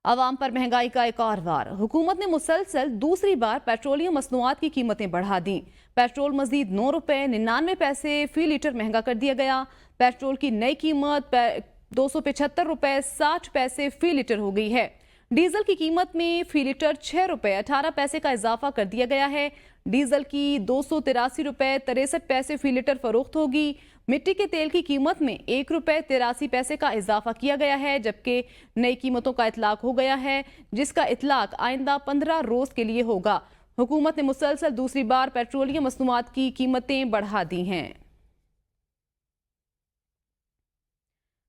आवाम पर महंगाई का एक और वार। हुकूमत ने मुसलसल दूसरी बार पेट्रोलियम मसनूआत की कीमतें बढ़ा दी। पेट्रोल मजीद 9 रुपए 99 पैसे फी लीटर महंगा कर दिया गया। पेट्रोल की नई कीमत 275 रुपए 60 पैसे फी लीटर हो गई है। डीजल की कीमत में फी लीटर 6 रुपए 18 पैसे का इजाफा कर दिया गया है। डीजल की 283 रुपए 63 पैसे फी लीटर फरोख्त होगी। मिट्टी के तेल की कीमत में 1 रुपए 83 पैसे का इजाफा किया गया है, जबकि नई कीमतों का इतलाक हो गया है, जिसका इतलाक आइंदा 15 रोज के लिए होगा। हुकूमत ने मुसलसल दूसरी बार पेट्रोलियम मसनूआत की कीमतें बढ़ा दी हैं।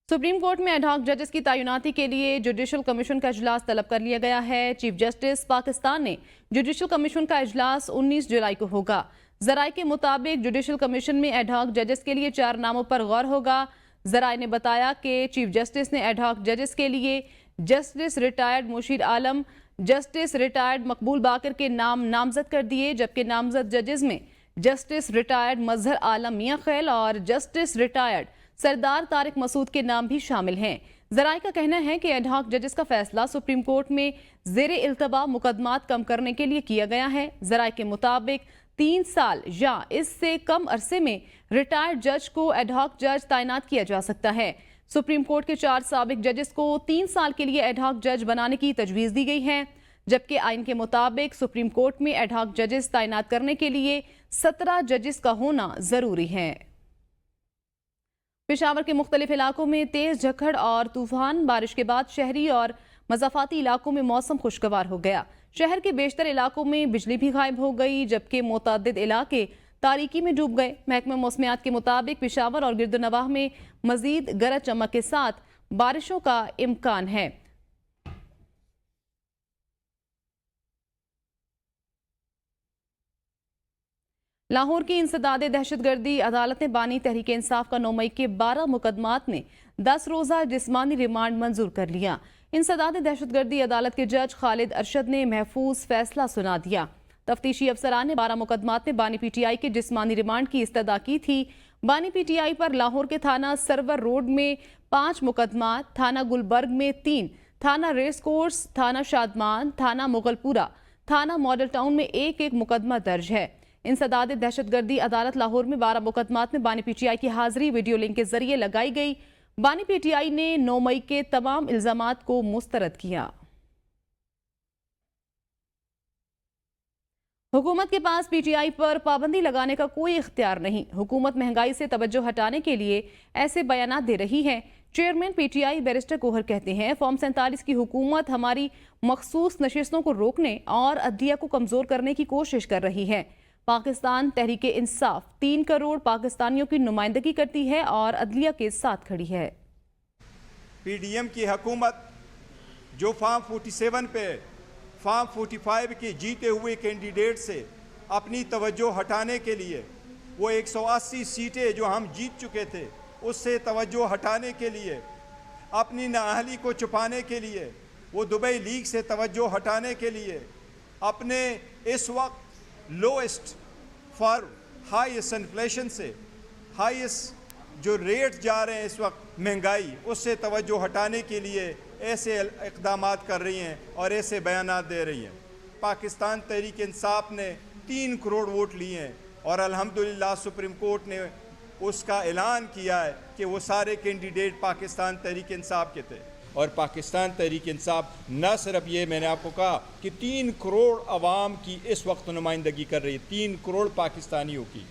सुप्रीम कोर्ट में एडहॉक जजेस की तैनाती के लिए जुडिशल कमीशन का इजलास तलब कर लिया गया है। चीफ जस्टिस पाकिस्तान ने जुडिशल कमीशन का इजलास 19 जुलाई को होगा। जराये के मुताबिक जुडिशल कमीशन में एडहॉक जजेस के लिए 4 नामों पर गौर होगा। जराये ने बताया कि चीफ जस्टिस ने एडहॉक जजेस के लिए जस्टिस रिटायर्ड मुशीर आलम, जस्टिस रिटायर्ड मकबूल बाकर के नाम नामजद कर दिए, जबकि नामजद जजेस में जस्टिस रिटायर्ड मजहर आलम मियां खैल और जस्टिस रिटायर्ड सरदार तारिक मसूद के नाम भी शामिल हैं। जराये का कहना है कि एडहॉक जजेस का फैसला सुप्रीम कोर्ट में ज़ेरे इल्तबा मुकदमात कम करने के लिए किया गया है। जराये के मुताबिक 3 साल या इससे कम अरसे में रिटायर्ड जज को एडहॉक जज तैनात किया जा सकता है। सुप्रीम कोर्ट के 4 साबिक जजेस को 3 साल के लिए एडहॉक जज बनाने की तजवीज़ दी गई है, जबकि आइन के मुताबिक सुप्रीम कोर्ट में एडहॉक जजेस तैनात करने के लिए 17 जजेस का होना ज़रूरी है। पेशावर के मुख्तलिफ इलाकों में तेज झक्कड़ और तूफान बारिश के बाद शहरी और मज़ाफ़ाती इलाकों में मौसम खुशगवार हो गया। शहर के बेशतर इलाकों में बिजली भी गायब हो गई, जबकि मुतअद्दिद इलाके तारीकी में डूब गए। महकमा मौसमियात के मुताबिक पेशावर और गिरदनवाह में मजीद गरज चमक के साथ बारिशों का इम्कान है। लाहौर की इंसदाद दहशतगर्दी अदालत ने बानी तहरीक इंसाफ का 9 मई के 12 मुकदमात में 10 रोज़ा जिस्मानी रिमांड मंजूर कर लिया। इंसदाद दहशतगर्दी अदालत के जज खालिद अरशद ने महफूज फैसला सुना दिया। तफ्तीशी अफसरान ने 12 मुकदमात में बानी PTI के जिस्मानी रिमांड की इस्तदा की थी। बानी PTI पर लाहौर के थाना सरवर रोड में 5 मुकदमात, थाना गुलबर्ग में 3, थाना रेस कोर्स, थाना शादमान, थाना मुगलपुरा, थाना मॉडल टाउन में एक मुकदमा दर्ज है। इंसदाद दहशतगर्दी अदालत लाहौर में 12 मुकदमात में बानी PTI की हाजिरी वीडियो लिंक के जरिए लगाई गई। बानी PTI ने 9 मई के तमाम इल्जामात को मुस्तरद किया। हुकूमत के पास PTI पर पाबंदी लगाने का कोई इख्तियार नहीं। हुकूमत महंगाई से तवज्जो हटाने के लिए ऐसे बयानात दे रही है। चेयरमैन PTI बैरिस्टर कोहर कहते हैं, फॉर्म 47 की हुकूमत हमारी मखसूस नशिस्तों को रोकने और अदलिया को कमजोर करने की कोशिश कर रही है। पाकिस्तान तहरीक इंसाफ 3 करोड़ पाकिस्तानियों की नुमाइंदगी करती है और अदलिया के साथ खड़ी है। PDM की हुकूमत जो फॉर्म 47 पे फॉर्म 45 के जीते हुए कैंडिडेट से अपनी तवज्जो हटाने के लिए, वो 180 सीटें जो हम जीत चुके थे उससे तवज्जो हटाने के लिए, अपनी नाअहली को छुपाने के लिए, वो दुबई लीग से तवज्जो हटाने के लिए, अपने इस वक्त लोएस्ट फॉर हाईएस्ट इन्फ्लेशन से हाईएस्ट जो रेट जा रहे हैं इस वक्त महंगाई, उससे तवज्जो हटाने के लिए ऐसे इक़दामात कर रही हैं और ऐसे बयानात दे रही हैं। पाकिस्तान तहरीक इंसाफ ने 3 करोड़ वोट लिए हैं और अल्हम्दुलिल्लाह सुप्रीम कोर्ट ने उसका ऐलान किया है कि वो सारे कैंडिडेट पाकिस्तान तहरीक इंसाफ के थे। और पाकिस्तान तहरीक इंसाफ न सिर्फ ये, मैंने आपको कहा कि 3 करोड़ अवाम की इस वक्त नुमाइंदगी कर रही है, 3 करोड़ पाकिस्तानियों की।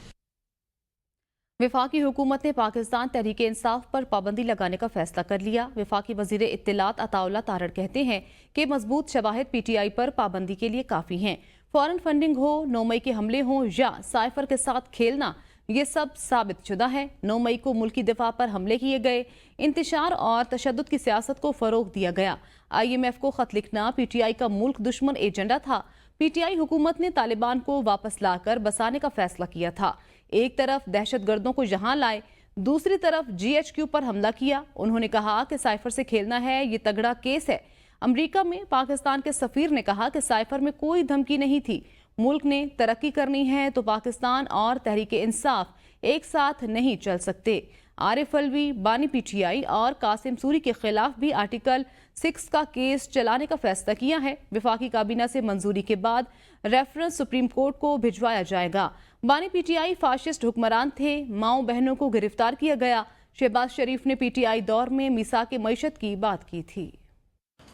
वफाकी हुकूमत ने पाकिस्तान तहरीक इंसाफ पर पाबंदी लगाने का फैसला कर लिया। वफाकी वजीर इत्तलात अताउल्ला तारड़ कहते हैं कि मजबूत शवाहिद PTI पर पाबंदी के लिए काफ़ी हैं। फॉरेन फंडिंग हो, 9 मई के हमले हों या साइफर के साथ खेलना, ये सब साबित शुदा है। 9 मई को मुल्की दिफा पर हमले किए गए, इंतशार और तशद्दुद की सियासत को फ़रोग दिया गया। IMF को खत लिखना PTI का मुल्क दुश्मन एजेंडा था। PTI हुकूमत ने तालिबान को वापस लाकर बसाने का फैसला किया था। एक तरफ दहशत गर्दों को यहाँ लाए, दूसरी तरफ GHQ पर हमला किया। उन्होंने कहा कि साइफर से खेलना है, ये तगड़ा केस है। अमेरिका में पाकिस्तान के सफीर ने कहा कि साइफर में कोई धमकी नहीं थी। मुल्क ने तरक्की करनी है तो पाकिस्तान और तहरीक इंसाफ एक साथ नहीं चल सकते। عارف الوی، بانی پی ٹی آئی اور قاسم سوری کے خلاف بھی آرٹیکل 6 کا کیس چلانے کا فیصلہ کیا ہے۔ وفاقی کابینہ سے منظوری کے بعد ریفرنس سپریم کورٹ کو بھجوایا جائے گا۔ بانی پی ٹی آئی فاشسٹ حکمران تھے، ماؤں بہنوں کو گرفتار کیا گیا۔ شہباز شریف نے پی ٹی آئی دور میں میثاق معیشت کی بات کی تھی۔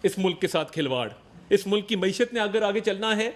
اس ملک کے ساتھ کھلواڑ، اس ملک کی معیشت نے اگر آگے چلنا ہے،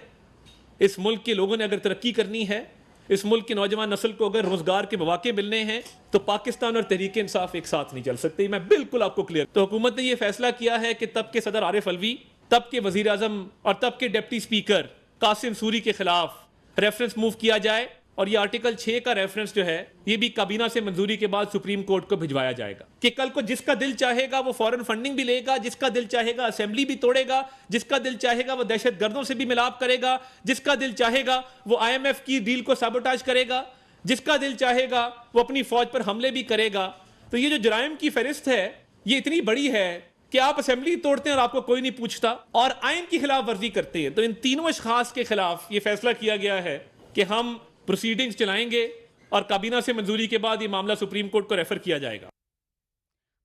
اس ملک کے لوگوں نے اگر ترقی کرنی ہے، اس ملک کی نوجوان نسل کو اگر روزگار کے مواقع ملنے ہیں، تو پاکستان اور تحریک انصاف ایک ساتھ نہیں چل سکتے۔ میں بالکل آپ کو کلیئر۔ تو حکومت نے یہ فیصلہ کیا ہے کہ تب کے صدر عارف الوی، تب کے وزیر اعظم اور تب کے ڈپٹی سپیکر قاسم سوری کے خلاف ریفرنس موو کیا جائے، اور یہ آرٹیکل 6 کا ریفرنس جو ہے یہ بھی کابینہ سے منظوری کے بعد سپریم کورٹ کو بھجوایا جائے گا کہ کل کو جس کا دل چاہے گا وہ فورن فنڈنگ بھی لے گا، جس کا دل چاہے گا اسمبلی بھی توڑے گا، جس کا دل چاہے گا وہ دہشت گردوں سے بھی ملاپ کرے گا، جس کا دل چاہے گا وہ IMF کی ڈیل کو سابوٹاج کرے گا، جس کا دل چاہے گا وہ اپنی فوج پر حملے بھی کرے گا۔ تو یہ جو جرائم کی فہرست ہے یہ اتنی بڑی ہے کہ آپ اسمبلی توڑتے ہیں اور آپ کو کوئی نہیں پوچھتا، اور آئین کی خلاف ورزی کرتے ہیں۔ تو ان تینوں اشخاص کے خلاف یہ فیصلہ کیا گیا ہے کہ ہم پروسیڈنگز چلائیں گے، اور کابینہ سے منظوری کے بعد یہ معاملہ سپریم کورٹ کو ریفر کیا جائے گا۔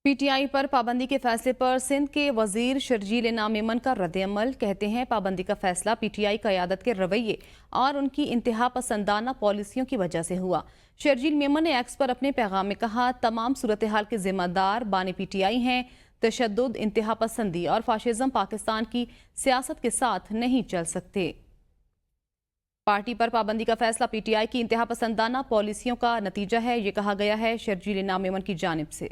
پی ٹی آئی پر پابندی کے فیصلے پر سندھ کے وزیر شرجیل نامیمن کا رد عمل۔ کہتے ہیں پابندی کا فیصلہ پی ٹی آئی قیادت کے رویے اور ان کی انتہا پسندانہ پالیسیوں کی وجہ سے ہوا۔ شرجیل میمن نے ایکس پر اپنے پیغام میں کہا، تمام صورتحال کے ذمہ دار بانی پی ٹی آئی ہیں۔ تشدد، انتہا پسندی اور فاشزم پاکستان کی سیاست کے ساتھ نہیں چل سکتے۔ پارٹی پر پابندی کا فیصلہ پی ٹی آئی کی انتہا پسندانہ پالیسیوں کا نتیجہ ہے، یہ کہا گیا ہے شرجیل نامیمن کی جانب سے۔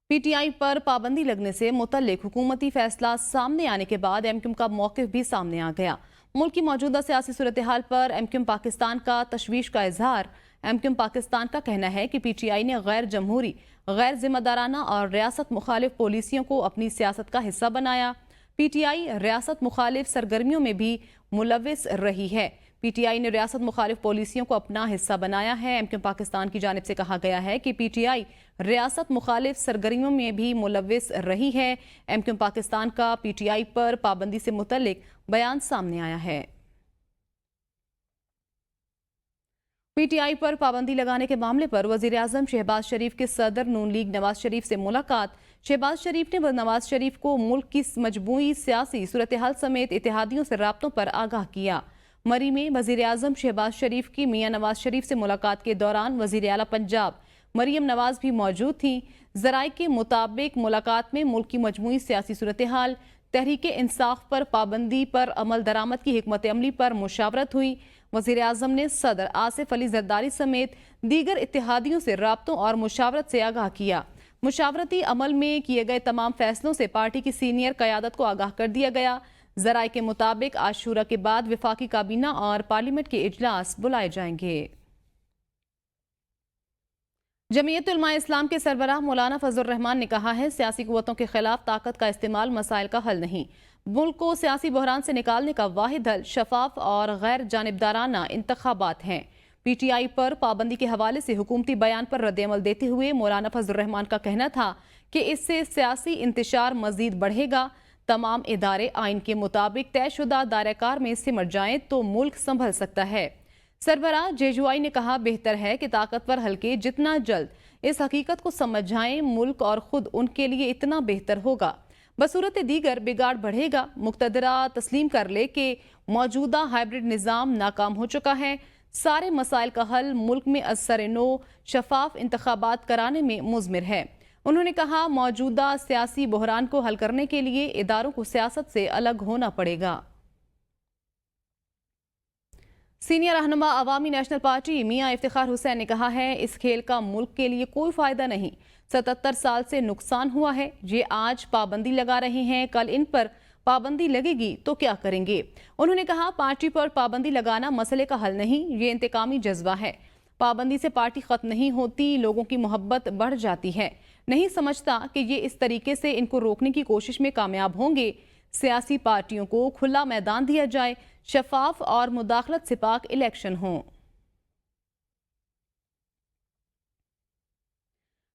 پی ٹی آئی پر پابندی لگنے سے متعلق حکومتی فیصلہ سامنے آنے کے بعد ایم کیو ایم کا موقف بھی سامنے آ گیا۔ ملک کی موجودہ سیاسی صورتحال پر ایم کیو ایم پاکستان کا تشویش کا اظہار۔ ایم کیو ایم پاکستان کا کہنا ہے کہ پی ٹی آئی نے غیر جمہوری، غیر ذمہ دارانہ اور ریاست مخالف پالیسیوں کو اپنی سیاست کا حصہ بنایا۔ پی ٹی آئی ریاست مخالف سرگرمیوں میں بھی ملوث رہی ہے۔ پی ٹی آئی نے ریاست مخالف پالیسیوں کو اپنا حصہ بنایا ہے۔ ایم کیو ایم پاکستان کی جانب سے کہا گیا ہے کہ پی ٹی آئی ریاست مخالف سرگرمیوں میں بھی ملوث رہی ہے۔ ایم کیو ایم پاکستان کا پی ٹی آئی پر پابندی سے متعلق بیان سامنے آیا ہے۔ پی ٹی آئی پر پابندی لگانے کے معاملے پر وزیر اعظم شہباز شریف کے صدر نون لیگ نواز شریف سے ملاقات۔ شہباز شریف نے نواز شریف کو ملک کی مجموعی سیاسی صورتحال سمیت اتحادیوں سے رابطوں پر آگاہ کیا۔ مری میں وزیر اعظم شہباز شریف کی میاں نواز شریف سے ملاقات کے دوران وزیر اعلیٰ پنجاب مریم نواز بھی موجود تھیں۔ ذرائع کے مطابق ملاقات میں ملک کی مجموعی سیاسی صورتحال، تحریک انصاف پر پابندی پر عمل درآمد کی حکمت عملی پر مشاورت ہوئی۔ وزیر اعظم نے صدر آصف علی زرداری سمیت دیگر اتحادیوں سے رابطوں اور مشاورت سے آگاہ کیا۔ مشاورتی عمل میں کیے گئے تمام فیصلوں سے پارٹی کی سینئر قیادت کو آگاہ کر دیا گیا۔ ذرائع کے مطابق آج شورا کے بعد وفاقی کابینہ اور پارلیمنٹ کے اجلاس بلائے جائیں گے۔ جمعیت علماء اسلام کے سربراہ مولانا فضل الرحمان نے کہا ہے، سیاسی قوتوں کے خلاف طاقت کا استعمال مسائل کا حل نہیں۔ ملک کو سیاسی بحران سے نکالنے کا واحد حل شفاف اور غیر جانبدارانہ انتخابات ہیں۔ پی ٹی آئی پر پابندی کے حوالے سے حکومتی بیان پر رد عمل دیتے ہوئے مولانا فضل الرحمان کا کہنا تھا کہ اس سے سیاسی انتشار مزید بڑھے گا۔ تمام ادارے آئین کے مطابق طے شدہ دائرہ کار میں سمٹ جائیں تو ملک سنبھل سکتا ہے۔ سربراہ جیجوائی نے کہا، بہتر ہے کہ طاقتور حلقے جتنا جلد اس حقیقت کو سمجھ جائیں، ملک اور خود ان کے لیے اتنا بہتر ہوگا۔ بصورت دیگر بگاڑ بڑھے گا۔ مقتدرہ تسلیم کر لے کہ موجودہ ہائیبرڈ نظام ناکام ہو چکا ہے۔ سارے مسائل کا حل ملک میں از سر نو شفاف انتخابات کرانے میں مضمر ہے۔ انہوں نے کہا، موجودہ سیاسی بحران کو حل کرنے کے لیے اداروں کو سیاست سے الگ ہونا پڑے گا۔ سینئر رہنما عوامی نیشنل پارٹی میاں افتخار حسین نے کہا ہے، اس کھیل کا ملک کے لیے کوئی فائدہ نہیں۔ 77 سال سے نقصان ہوا ہے۔ یہ آج پابندی لگا رہے ہیں، کل ان پر پابندی لگے گی تو کیا کریں گے؟ انہوں نے کہا، پارٹی پر پابندی لگانا مسئلے کا حل نہیں، یہ انتقامی جذبہ ہے۔ پابندی سے پارٹی ختم نہیں ہوتی، لوگوں کی محبت بڑھ جاتی ہے۔ نہیں سمجھتا کہ یہ اس طریقے سے ان کو روکنے کی کوشش میں کامیاب ہوں گے۔ سیاسی پارٹیوں کو کھلا میدان دیا جائے، شفاف اور مداخلت سے پاک الیکشن ہوں۔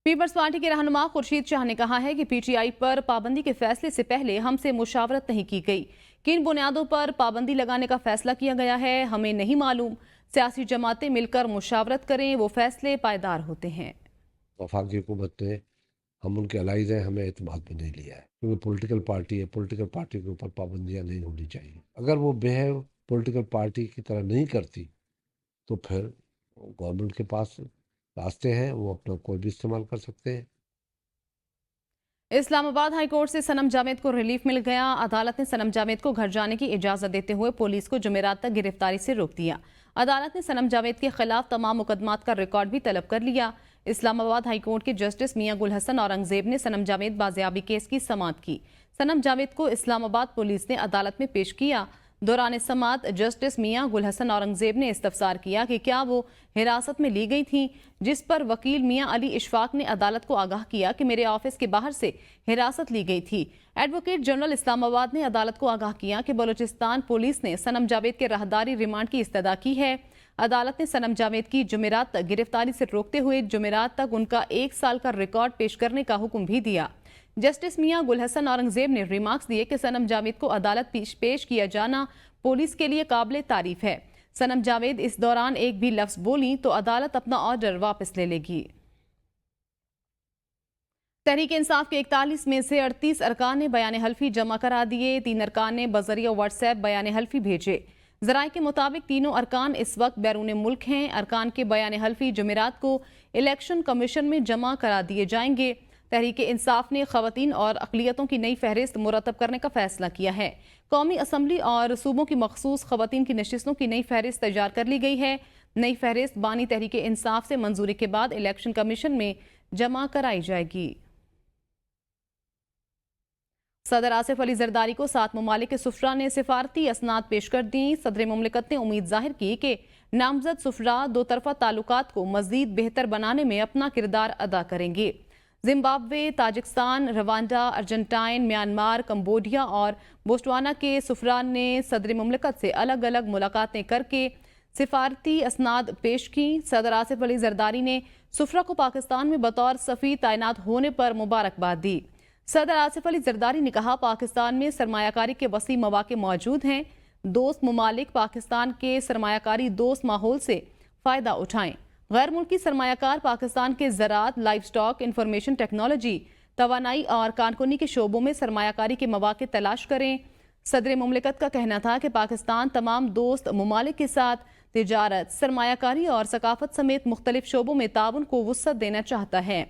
پیپلز پارٹی کے رہنما خورشید شاہ نے کہا ہے کہ پی ٹی آئی پر پابندی کے فیصلے سے پہلے ہم سے مشاورت نہیں کی گئی۔ کن بنیادوں پر پابندی لگانے کا فیصلہ کیا گیا ہے ہمیں نہیں معلوم۔ सियासी जमातें मिलकर मुशावरत करें, वो फैसले पायदार होते हैं। वफाकी हुकूमत ने, हम उनके अलाइज हैं, हमें एतमाद में नहीं लिया है, क्योंकि पॉलिटिकल पार्टी है, पॉलिटिकल पार्टी के ऊपर पाबंदियां नहीं होनी चाहिए। अगर वो बिहेव पॉलिटिकल पार्टी की तरह नहीं करती तो फिर गवर्नमेंट के पास रास्ते हैं, वो अपना कोई भी इस्तेमाल कर सकते हैं। इस्लामाबाद हाई कोर्ट से सनम जावेद को रिलीफ मिल गया। अदालत ने सनम जावेद को घर जाने की इजाजत देते हुए पुलिस को जुमेरात तक गिरफ्तारी से रोक दिया। अदालत ने सनम जावेद के खिलाफ तमाम मुकदमात का रिकॉर्ड भी तलब कर लिया। इस्लामाबाद हाई कोर्ट के जस्टिस मियां गुल हसन औरंगजेब ने सनम जावेद बाजियाबी केस की समाअत की। सनम जावेद को इस्लामाबाद पुलिस ने अदालत में पेश किया। दौरान समाअत जस्टिस मियां गुल हसन औरंगजेब ने इस्तफसार किया कि क्या वो हिरासत में ली गई थी, जिस पर वकील मियां अली इशफाक ने अदालत को आगाह किया कि मेरे ऑफिस के बाहर से हिरासत ली गई थी। एडवोकेट जनरल इस्लामाबाद ने अदालत को आगाह किया कि बलूचिस्तान पुलिस ने सनम जावेद के राहदारी रिमांड की इस्तदा की है। अदालत ने सनम जावेद की जुमेरात तक गिरफ्तारी से रोकते हुए जुमेरात तक उनका 1 साल का रिकॉर्ड पेश करने का हुक्म भी दिया। जस्टिस मियां गुल हसन औरंगजेब ने रिमार्क्स दिए कि सनम जावेद को अदालत पेश किया जाना पुलिस के लिए काबिल तारीफ है। सनम जावेद इस दौरान एक भी लफ्ज बोली तो अदालत अपना ऑर्डर वापस ले लेगी। तहरीक इंसाफ के 41 में से 38 अरकान ने बयान हल्फी जमा करा दिए। 3 अरकान ने बजरिया व्हाट्सएप बयान हल्फी भेजे। ज़राए के मुताबिक तीनों अरकान इस वक्त बैरून मुल्क हैं। अरकान के बयान हल्फी जुमेरात को इलेक्शन कमीशन में जमा करा दिए जाएंगे। तहरीक इंसाफ ने खवातीन और अक़लियतों की नई फहरिस्त मुरतब करने का फैसला किया है। कौमी असम्बली और सूबों की मखसूस खवातीन की नशिस्तों की नई फहरिस्त तैयार कर ली गई है। नई फहरिस्त बानी तहरीक इंसाफ से मंजूरी के बाद इलेक्शन कमीशन में जमा कराई जाएगी। सदर आसिफ अली जरदारी को 7 ममालिक के सुफरा ने सिफारती असनाद पेश कर दी। सदर मुमलिकत ने उम्मीद जाहिर की कि नामजद सुफरा दो तरफा ताल्लुकात को मजीद बेहतर बनाने में अपना किरदार अदा करेंगे। Zimbabwe, Tajikistan, Rwanda, Argentine, Myanmar, Cambodia और बोस्टवाना के सुफरा ने सदर मुमलिकत से अलग अलग मुलाकातें करके सिफारती असनाद पेश की। सदर आसिफ अली जरदारी ने सुफरा को पाकिस्तान में बतौर सफ़ी तैनात होने पर मुबारकबाद दी। सदर आसिफ अली जरदारी ने कहा, पाकिस्तान में सरमायाकारी के वसी मौके मौजूद हैं। दोस्त ममालिक पाकिस्तान के सरमायाकारी दोस्त माहौल से फ़ायदा उठाएं। गैर मुल्की सरमायाकार पाकिस्तान के ज़राअत, लाइव स्टॉक, इंफॉर्मेशन टेक्नोलॉजी, तवानाई और कारकुनी के शोबों में सरमायाकारी के मौके तलाश करें। सदर मुमलिकत का कहना था कि पाकिस्तान तमाम दोस्त ममालिक के साथ तिजारत, सरमायाकारी और सकाफत समेत मुख्तलिफ शोबों में ताउन को वुसअत देना चाहता है।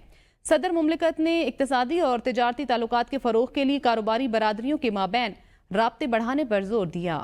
सदर मुमलिकत ने इक्तिसादी और तिजारती ताल्लुकात के फ़रोग़ के लिए कारोबारी बरादरियों के माबैन राब्ते बढ़ाने पर जोर दिया।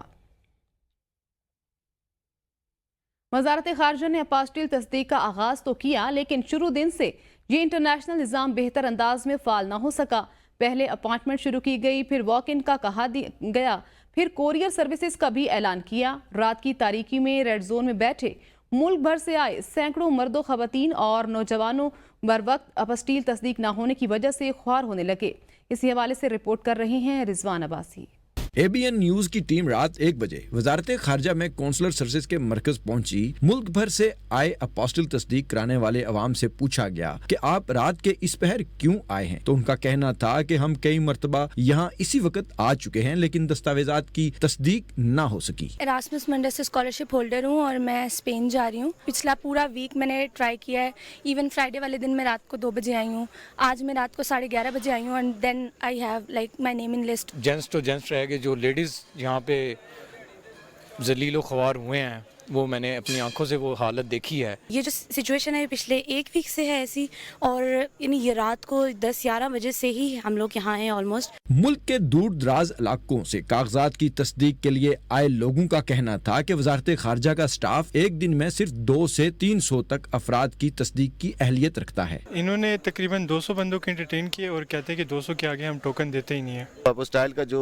वज़ारत ख़ारिजा ने अपास्टिल तस्दीक का आगाज़ तो किया, लेकिन शुरू दिन से ये इंटरनेशनल निज़ाम बेहतर अंदाज में फ़ाल ना हो सका। पहले अपॉइंटमेंट शुरू की गई, फिर वॉक इन का कहा गया, फिर कोरियर सर्विसेज का भी ऐलान किया। रात की तारीकी में रेड जोन में बैठे मुल्क भर से आए सैकड़ों मर्दों, खवातीन और नौजवानों बर वक्त अपस्टील तस्दीक न होने की वजह से ख्वार होने लगे। इसी हवाले से रिपोर्ट कर रहे हैं रिजवान अब्बासी। ABN न्यूज की टीम रात 1 बजे वजारत खारजा में कौंसलर सर्विसेज के मरकज पहुंची। मुल्क भर से आए अपोस्टिल तस्दीक कराने वाले अवाम से पूछा गया कि आप रात के इस पहर क्यों आए हैं, तो उनका कहना था कि हम कई मरतबा यहाँ इसी वक्त आ चुके हैं, लेकिन दस्तावेजात की तस्दीक न हो सकी। एरास्मस मंडस से स्कॉलरशिप होल्डर हूँ और मैं स्पेन जा रही हूँ। पिछला पूरा वीक मैंने ट्राई किया है। इवन फ्राइडे वाले दिन मैं रात को 2 बजे आई हूँ। आज मैं रात को 11:30 बजे आई हूँ and then I have like my name in list. Gents तो जेंट्स रह गए, जो लेडीज़ यहाँ पे जलीलो ख्वार हुए हैं, वो मैंने अपनी आंखों से वो हालत देखी है। ये जो सिचुएशन है पिछले 1 वीक से है ऐसी, और यानी ये रात को 10-11 बजे से ही हम लोग यहाँ हैं ऑलमोस्ट। मुल्क के दूर दराज इलाकों से कागजात की तस्दीक के लिए आए लोगों का कहना था कि वजारत खारजा का स्टाफ एक दिन में सिर्फ 200 से 300 तक अफराद की तस्दीक की अहलियत रखता है। इन्होंने तकरीबन 200 बंदों को एंटरटेन किए और कहते हैं कि 200 के आगे हम टोकन देते ही नहीं है। अपोस्टाइल का जो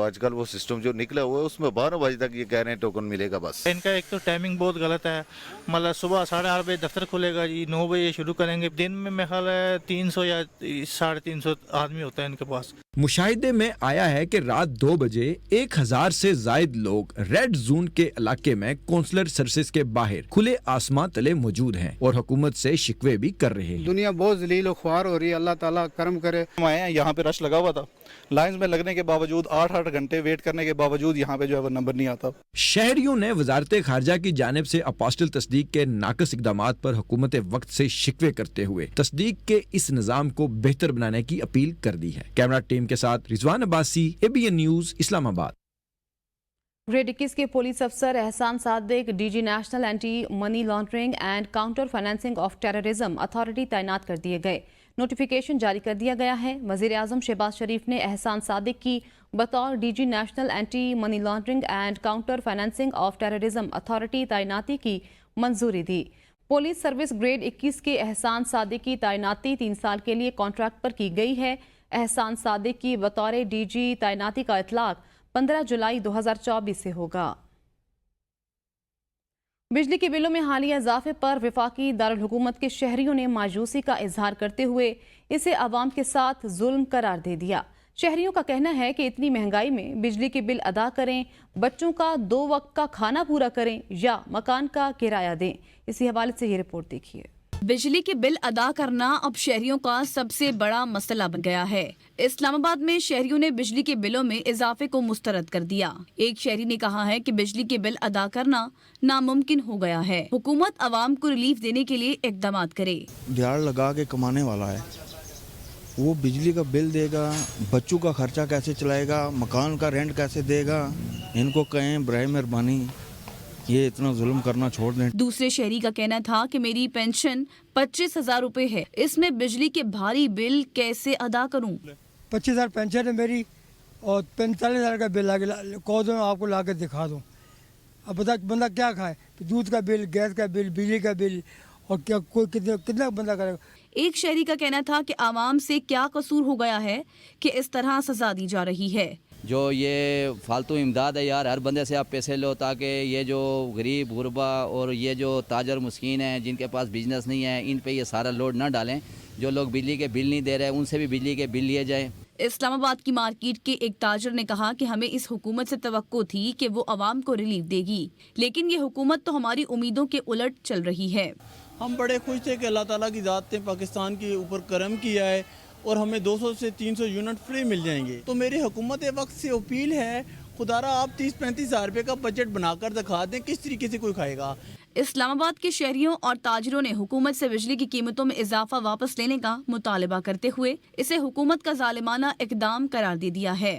आजकल वो सिस्टम जो निकला हुआ है, उसमें 12 बजे तक ये कह रहे हैं टोकन मिलेगा बस। इनका एक तो टाइमिंग बहुत गलत है। मतलब सुबह 8:30 बजे दफ्तर खुलेगा जी, 9 बजे शुरू करेंगे। दिन में मेरे ख्याल है 300 या 350 आदमी होता है इनके पास। मुशाहिदे में आया है कि रात 2 बजे 1000 से जायद लोग रेड जोन के इलाके में कौंसलर सर्विसेज के बाहर खुले आसमान तले मौजूद हैं और हुकूमत से शिकवे भी कर रहे हैं। दुनिया बहुत जलील और ख्वार हो रही है, अल्लाह ताला करम करे। हम आए हैं, यहाँ पे रश लगा हुआ था, लाइंस में लगने के बावजूद 8-8 घंटे वेट करने के बावजूद यहाँ पे जो है वो नंबर नहीं आता। शहरियों ने वजारत खारजा की जानिब से अपोस्टल तस्दीक के नाकस इकदामात पर हुकूमत वक्त से शिकवे करते हुए तस्दीक के इस निज़ाम को बेहतर बनाने की अपील कर दी है। कैमरा टीम के साथ Rizwan Abbasi, ABN news, Islamabad. Grade 21 के पुलिस अफसर एहसान Sadiq DG national anti money laundering and counter financing of terrorism authority तैनात कर दिए गए। नोटिफिकेशन जारी कर दिया गया है। वज़ीर आज़म शहबाज शरीफ ने एहसान सादिक की बतौर DG national anti money laundering and counter financing of terrorism authority तैनाती की मंजूरी दी। पुलिस सर्विस ग्रेड 21 के एहसान सादिक की तैनाती 3 साल के लिए कॉन्ट्रैक्ट पर की गई है। एहसान सादिक की बतौर DG तैनाती का इतलाक 15 जुलाई 2024 से होगा। बिजली के बिलों में हालिया इजाफे पर वफाकी दारुल हुकूमत के शहरियों ने मायूसी का इजहार करते हुए इसे आवाम के साथ जुल्म करार दे दिया। शहरियों का कहना है कि इतनी महंगाई में बिजली के बिल अदा करें, बच्चों का 2 वक्त का खाना पूरा करें या मकान का किराया दें। इसी हवाले से ये रिपोर्ट देखिए। बिजली के बिल अदा करना अब शहरियों का सबसे बड़ा मसला बन गया है। इस्लामाबाद में शहरियों ने बिजली के बिलों में इजाफे को मुस्तरद कर दिया। एक शहरी ने कहा है कि बिजली के बिल अदा करना नामुमकिन हो गया है। हुकूमत आवाम को रिलीफ देने के लिए इकदाम करे। दिहाड़ लगा के कमाने वाला है, वो बिजली का बिल देगा, बच्चों का खर्चा कैसे चलाएगा, मकान का रेंट कैसे देगा। इनको कहें बराए मेहरबानी ये इतना जुल्म करना छोड़ दें। दूसरे शहरी का कहना था कि मेरी पेंशन 25,000 रुपए है, इसमें बिजली के भारी बिल कैसे अदा करूं? 25,000 पेंशन है मेरी और 45,000 का बिल आगे कह दो, आपको ला के दिखा दूँ। अब बता बंदा क्या खाए, दूध का बिल, गैस का बिल, बिजली का बिल, और क्या कोई कितना बंदा करेगा। एक शहरी का कहना था कि आवाम से क्या कसूर हो गया है कि इस तरह सजा दी जा रही है। जो ये फालतू इमदाद है यार, हर बंदे से आप पैसे लो ताकि ये जो गरीब गुरबा और ये जो ताजर मुस्किन हैं जिनके पास बिजनेस नहीं है, इन पे ये सारा लोड ना डालें। जो लोग बिजली के बिल नहीं दे रहे उनसे भी बिजली के बिल लिए जाएं। इस्लामाबाद की मार्केट के एक ताजर ने कहा कि हमें इस हुकूमत से तवक्को थी कि वो आवाम को रिलीफ देगी, लेकिन ये हुकूमत तो हमारी उम्मीदों के उलट चल रही है। हम बड़े खुश थे कि अल्लाह ताला की ज़ात ने पाकिस्तान के ऊपर करम किया है और हमें 200 से 300 यूनिट फ्री मिल जाएंगे। तो मेरी हुकूमत वक्त से अपील है, खुदारा आप 30-35 हज़ार रुपये का बजट बनाकर दिखा दें, किस तरीके से कोई खाएगा। इस्लामाबाद के शहरियों और ताजरों ने हुकूमत से बिजली की कीमतों में इजाफा वापस लेने का मुतालबा करते हुए इसे हुकूमत का जालिमाना इकदाम करार दे दिया है।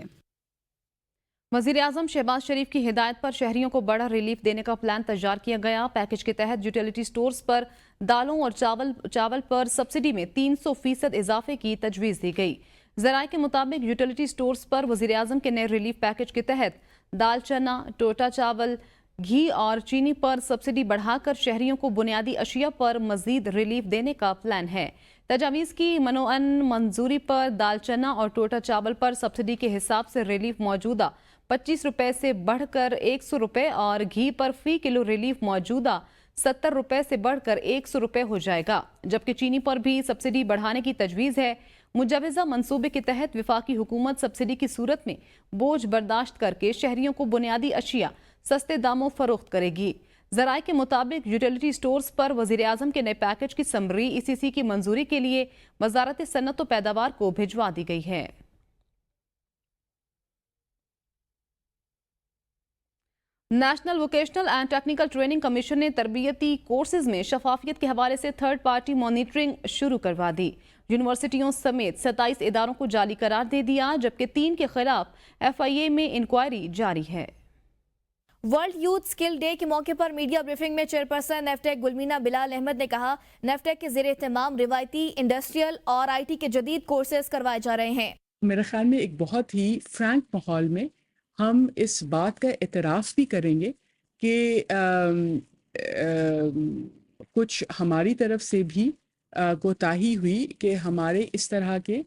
वज़ीर आज़म शहबाज शरीफ की हिदायत पर शहरियों को बड़ा रिलीफ देने का प्लान तैयार किया गया। पैकेज के तहत यूटिलिटी स्टोर्स पर दालों और चावल पर सब्सिडी में 300% इजाफे की तजवीज़ दी गई। ज़राए के मुताबिक यूटिलिटी स्टोर्स पर वज़ीर आज़म के नए रिलीफ पैकेज के तहत दाल, चना, टोटा चावल, घी और चीनी पर सब्सिडी बढ़ाकर शहरियों को बुनियादी अशिया पर मजीद रिलीफ देने का प्लान है। तजावीज़ की मनोअन मंजूरी पर दाल, चना और टोटा चावल पर सब्सिडी के हिसाब से रिलीफ मौजूदा 25 रुपए से बढ़कर 100 रुपए और घी पर फी किलो रिलीफ मौजूदा 70 रुपए से बढ़कर 100 रुपए हो जाएगा। जबकि चीनी पर भी सब्सिडी बढ़ाने की तजवीज़ है। मुजवज़ा मंसूबे के तहत वफाकी हुकूमत सब्सिडी की सूरत में बोझ बर्दाश्त करके शहरियों को बुनियादी अशिया सस्ते दामों फरोख्त करेगी। ज़राए के मुताबिक यूटिलिटी स्टोर्स पर वज़ीर आज़म के नए पैकेज की समरी ECC की मंजूरी के लिए वजारत सन्नत व पैदावार को भिजवा दी गई है। National vocational and technical training commission ने तरबियती कोर्सेज में शफाफियत के हवाले से थर्ड पार्टी मॉनिटरिंग शुरू करवा दी। यूनिवर्सिटियों समेत 27 इदारों को जाली करार दे दिया, जबकि 3 के खिलाफ FIA में इंक्वायरी जारी है। वर्ल्ड यूथ स्किल डे के मौके पर मीडिया ब्रीफिंग में चेयरपर्सन नेफ्टेक गुलमीना बिलाल अहमद ने कहा, नेफ्टेक के ज़ेरे एहतमाम रिवायती, इंडस्ट्रियल और IT के जदीद कोर्सेज करवाए जा रहे हैं। मेरे ख्याल में एक बहुत ही फ्रैंक माहौल में हम इस बात का एतराफ़ भी करेंगे कि कुछ हमारी तरफ से भी कोताही हुई कि हमारे इस तरह के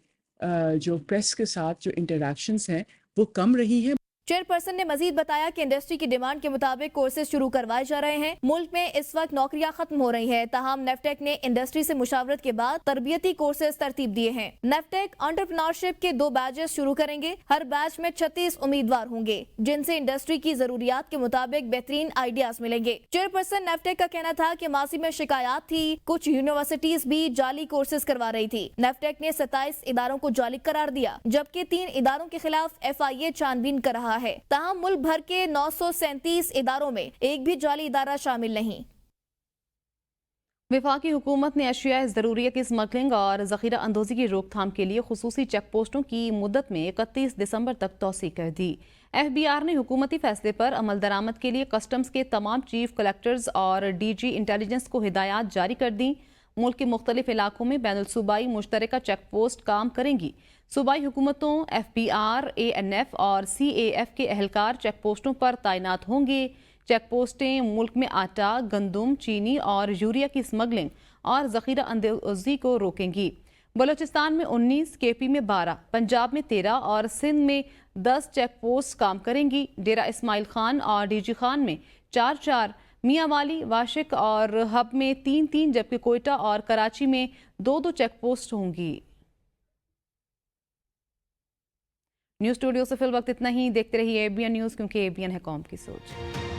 जो प्रेस के साथ जो इंटरेक्शंस हैं वो कम रही हैं। चेयरपर्सन ने मजीद बताया कि इंडस्ट्री की डिमांड के मुताबिक कोर्सेज शुरू करवाए जा रहे हैं। मुल्क में इस वक्त नौकरियां खत्म हो रही हैं, ताहम नेफ्टेक ने इंडस्ट्री से मुशावरत के बाद तरबियती कोर्सेज तरतीब दिए हैं। नेफ्टेक एंटरप्रेन्योरशिप के 2 बैचेस शुरू करेंगे। हर बैच में 36 उम्मीदवार होंगे, जिनसे इंडस्ट्री की जरूरियात के मुताबिक बेहतरीन आइडियाज मिलेंगे। चेयरपर्सन नेफ्टेक का कहना था कि माजी में शिकायत थी, कुछ यूनिवर्सिटीज भी जाली कोर्सेज करवा रही थी। नेफ्टेक ने 27 इदारों को जाली करार दिया, जबकि 3 इदारों के खिलाफ FIA छानबीन कर रहा है। ताहम मुल्क भर के 937 इदारों में एक भी जाली इदारा शामिल नहीं। वफाकी हुकूमत ने अशियाए ज़रूरिया की स्मगलिंग और ज़ख़ीरा अंदोज़ी की रोकथाम के लिए खुसूसी चेक पोस्टों की मुद्दत में 31 दिसंबर तक तौसी कर दी। FBR ने हुकूमती फैसले पर अमल दरामद के लिए कस्टम्स के तमाम चीफ कलेक्टर्स और DG इंटेलिजेंस को हिदायत जारी कर दी। मुल्क के मुख्तलिफ इलाकों में बैनुल सूबाई मुश्तरका चेक पोस्ट काम करेंगी। सूबाई हुकूमतों, FBR, ANF और CAF के एहलकार चेक पोस्टों पर तैनात होंगे। चेक पोस्टें मुल्क में आटा, गंदम, चीनी और यूरिया की स्मगलिंग और ज़ख़ीरा अंदोज़ी को रोकेंगी। बलूचिस्तान में 19, KP में 12, पंजाब में 13 और सिंध में 10 चेक पोस्ट काम करेंगी। डेरा इस्माइल खान और DG खान में 4-4, मियांवाली, वाशिक और हब में 3-3, जबकि कोयटा और कराची में 2-2 चेक पोस्ट होंगी। न्यूज़ स्टूडियो से फिल वक्त इतना ही। देखते रहिए ABN न्यूज़, क्योंकि ABN है कौम की सोच।